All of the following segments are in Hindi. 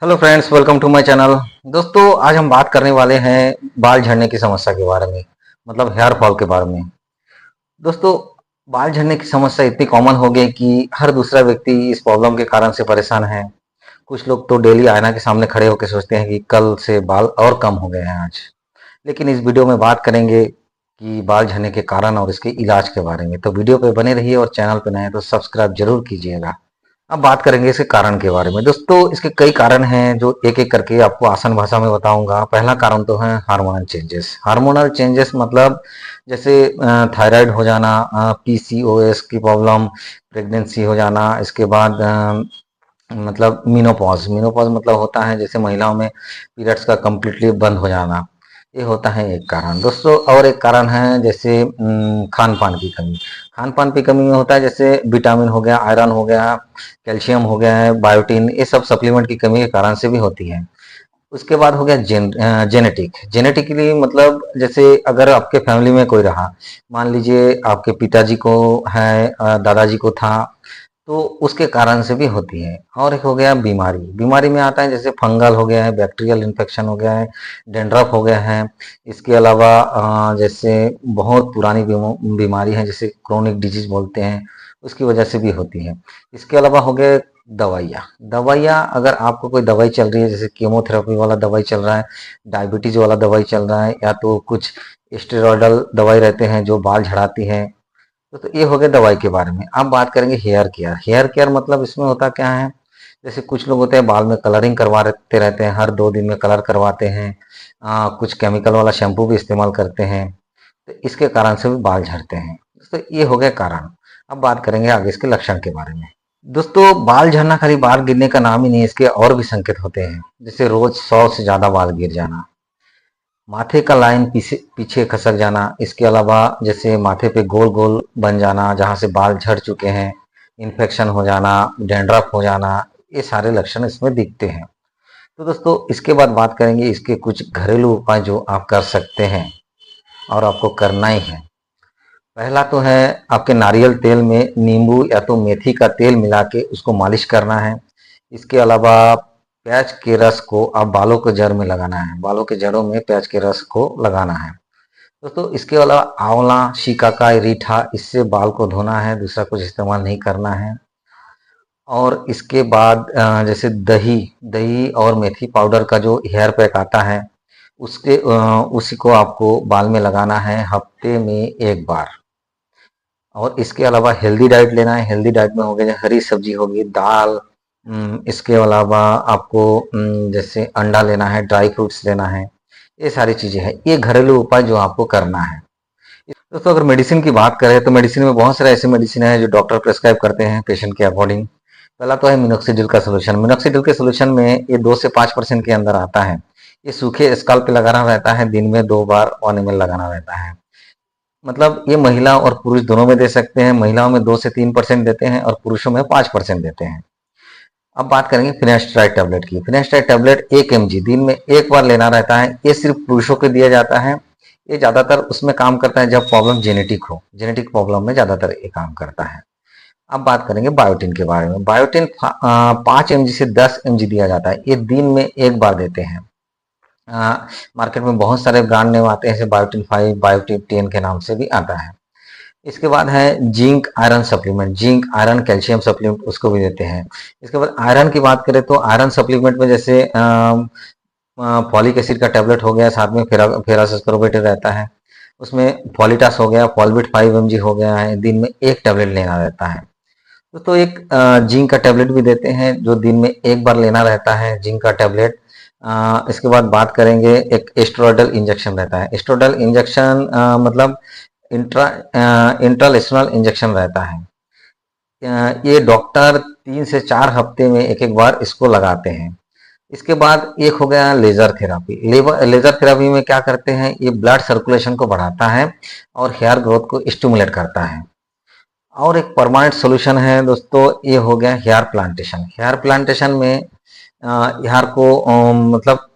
Hello friends, welcome to my channel. दोस्तों, आज हम बात करने वाले हैं बाल झड़ने की समस्या के बारे में, मतलब हेयर फॉल के बारे में। दोस्तों, बाल झड़ने की समस्या इतनी कॉमन हो गई कि हर दूसरा व्यक्ति इस प्रॉब्लम के कारण से परेशान है। कुछ लोग तो डेली आईना के सामने खड़े होकर सोचते हैं कि कल से बाल और कम हो गए हैं आज। लेकिन इस वीडियो में बात करेंगे कि बाल झड़ने के कारण और इसके इलाज के बारे में। तो वीडियो पे बने रहिए और चैनल पे नए हैं तो सब्सक्राइब जरूर कीजिएगा। अब बात करेंगे इसके कारण के बारे में। दोस्तों, इसके कई कारण हैं जो एक एक करके आपको आसान भाषा में बताऊंगा। पहला कारण तो है हार्मोनल चेंजेस। हार्मोनल चेंजेस मतलब जैसे थायराइड हो जाना, पीसीओएस की प्रॉब्लम, प्रेगनेंसी हो जाना, इसके बाद मतलब मीनोपॉज। मीनोपॉज मतलब होता है जैसे महिलाओं में पीरियड्स का कंप्लीटली बंद हो जाना। ये होता है एक कारण। दोस्तों, और एक कारण है जैसे खान पान की कमी। खान पान की कमी में होता है जैसे विटामिन हो गया, आयरन हो गया, कैल्शियम हो गया है, बायोटीन, ये सब सप्लीमेंट की कमी के कारण से भी होती है। उसके बाद हो गया जेनेटिक। जेनेटिकली मतलब जैसे अगर आपके फैमिली में कोई रहा, मान लीजिए आपके पिताजी को है, दादाजी को था, तो उसके कारण से भी होती है। और एक हो गया बीमारी। बीमारी में आता है जैसे फंगल हो गया है, बैक्टीरियल इन्फेक्शन हो गया है, डेंड्रफ हो गया है। इसके अलावा जैसे बहुत पुरानी बीमारी है जैसे क्रोनिक डिजीज बोलते हैं, उसकी वजह से भी होती है। इसके अलावा हो गए दवाइयाँ। दवाइयाँ अगर आपको कोई दवाई चल रही है, जैसे कीमोथेरेपी वाला दवाई चल रहा है, डायबिटीज वाला दवाई चल रहा है, या तो कुछ स्टेरॉयडल दवाई रहते हैं जो बाल झड़ाती है। तो ये हो गया दवाई के बारे में। अब बात करेंगे हेयर केयर। हेयर केयर मतलब इसमें होता क्या है, जैसे कुछ लोग होते हैं बाल में कलरिंग करवाते रहते हैं, हर 2 दिन में कलर करवाते हैं। कुछ केमिकल वाला शैम्पू भी इस्तेमाल करते हैं, तो इसके कारण से भी बाल झड़ते हैं। तो ये हो गए कारण। अब बात करेंगे आगे इसके लक्षण के बारे में। दोस्तों, बाल झड़ना खाली बाल गिरने का नाम ही नहीं है, इसके और भी संकेत होते हैं। जैसे रोज 100 से ज्यादा बाल गिर जाना, माथे का लाइन पीछे पीछे खसक जाना, इसके अलावा जैसे माथे पे गोल गोल बन जाना जहाँ से बाल झड़ चुके हैं, इन्फेक्शन हो जाना, डैंड्रफ हो जाना, ये सारे लक्षण इसमें दिखते हैं। तो दोस्तों, इसके बाद बात करेंगे इसके कुछ घरेलू उपाय जो आप कर सकते हैं और आपको करना ही है। पहला तो है आपके नारियल तेल में नींबू या तो मेथी का तेल मिला के उसको मालिश करना है। इसके अलावा प्याज के रस को आप बालों के जड़ में लगाना है, बालों के जड़ों में प्याज के रस को लगाना है। दोस्तों, इसके अलावा आंवला, शिकाकाई, रीठा, इससे बाल को धोना है, दूसरा कुछ इस्तेमाल नहीं करना है। और इसके बाद जैसे दही दही और मेथी पाउडर का जो हेयर पैक आता है, उसी को आपको बाल में लगाना है हफ्ते में 1 बार। और इसके अलावा हेल्दी डाइट लेना है। हेल्दी डाइट में हो गया हरी सब्जी होगी, दाल, इसके अलावा आपको जैसे अंडा लेना है, ड्राई फ्रूट्स लेना है। ये सारी चीज़ें हैं, ये घरेलू उपाय जो आपको करना है। दोस्तों, अगर मेडिसिन की बात करें तो मेडिसिन में बहुत सारे ऐसे मेडिसिन है जो डॉक्टर प्रेस्क्राइब करते हैं पेशेंट के अकॉर्डिंग। पहला तो है मिनोक्सिडिल का सोल्यूशन। मिनोक्सिडिल के सोल्यूशन में ये 2 से 5% के अंदर आता है। ये सूखे स्काल्प पे लगाना रहता है, दिन में 2 बार 1 ml लगाना रहता है। मतलब ये महिला और पुरुष दोनों में दे सकते हैं। महिलाओं में 2 से 3% देते हैं और पुरुषों में 5% देते हैं। अब बात करेंगे फिनेस्ट्राइड टैबलेट की। फिनेस्ट्राइड टैबलेट 1 mg दिन में 1 बार लेना रहता है। ये सिर्फ पुरुषों को दिया जाता है। ये ज़्यादातर उसमें काम करता है जब प्रॉब्लम जेनेटिक हो। जेनेटिक प्रॉब्लम में ज़्यादातर ये काम करता है। अब बात करेंगे बायोटिन के बारे में। बायोटिन 5 mg से 10 mg दिया जाता है। ये दिन में 1 बार देते हैं। मार्केट में बहुत सारे ब्रांड नेम आते हैं, जैसे बायोटिन 5, बायोटिन 10 के नाम से भी आता है। इसके बाद है zinc iron supplement. Zinc iron calcium supplement उसको भी देते हैं। इसके बाद आयरन की बात करें तो आयरन सप्लीमेंट में जैसे फॉलिक एसिड का टैबलेट हो गया, साथ में फेरासस्कोर्बिट रहता है। उसमें फॉलिटास हो गया, फॉलबिट 5 mg हो गया है, दिन में 1 टैबलेट लेना रहता है। तो एक जिंक का टैबलेट भी देते हैं जो दिन में 1 बार लेना रहता है, जिंक का टैबलेट। इसके बाद बात करेंगे एक एस्ट्रोडल इंजेक्शन रहता है। एस्ट्रोडल इंजेक्शन मतलब इंट्रालेशनल इंजेक्शन रहता है। ये डॉक्टर 3 से 4 हफ्ते में एक एक बार इसको लगाते हैं। इसके बाद एक हो गया लेजर थेरापी। लेजर थेरापी में क्या करते हैं, ये ब्लड सर्कुलेशन को बढ़ाता है और हेयर ग्रोथ को स्टिमुलेट करता है। और एक परमानेंट सोल्यूशन है दोस्तों, ये हो गया हेयर प्लांटेशन। हेयर प्लांटेशन में हेयर को मतलब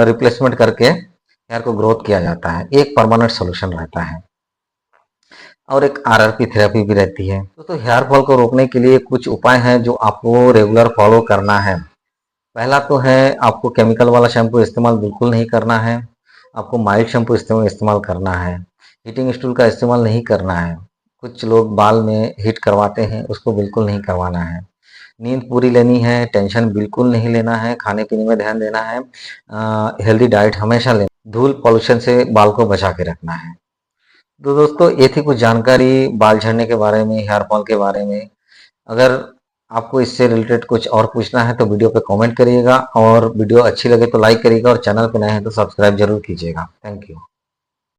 रिप्लेसमेंट करके हेयर को ग्रोथ किया जाता है। एक परमानेंट सोल्यूशन रहता है। और एक आरआरपी थेरेपी भी रहती है। तो हेयर फॉल को रोकने के लिए कुछ उपाय हैं जो आपको रेगुलर फॉलो करना है। पहला तो है, आपको केमिकल वाला शैम्पू इस्तेमाल बिल्कुल नहीं करना है। आपको माइल्ड शैम्पू इस्तेमाल करना है। हीटिंग स्टूल का इस्तेमाल नहीं करना है। कुछ लोग बाल में हीट करवाते हैं, उसको बिल्कुल नहीं करवाना है। नींद पूरी लेनी है, टेंशन बिल्कुल नहीं लेना है, खाने पीने में ध्यान देना है, हेल्दी डाइट हमेशा लेना, धूल पॉल्यूशन से बाल को बचा के रखना है। तो दोस्तों, ये थी कुछ जानकारी बाल झड़ने के बारे में, हेयर फॉल के बारे में। अगर आपको इससे रिलेटेड कुछ और पूछना है तो वीडियो पे कमेंट करिएगा, और वीडियो अच्छी लगे तो लाइक करिएगा, और चैनल पे नए हैं तो सब्सक्राइब जरूर कीजिएगा। Thank you.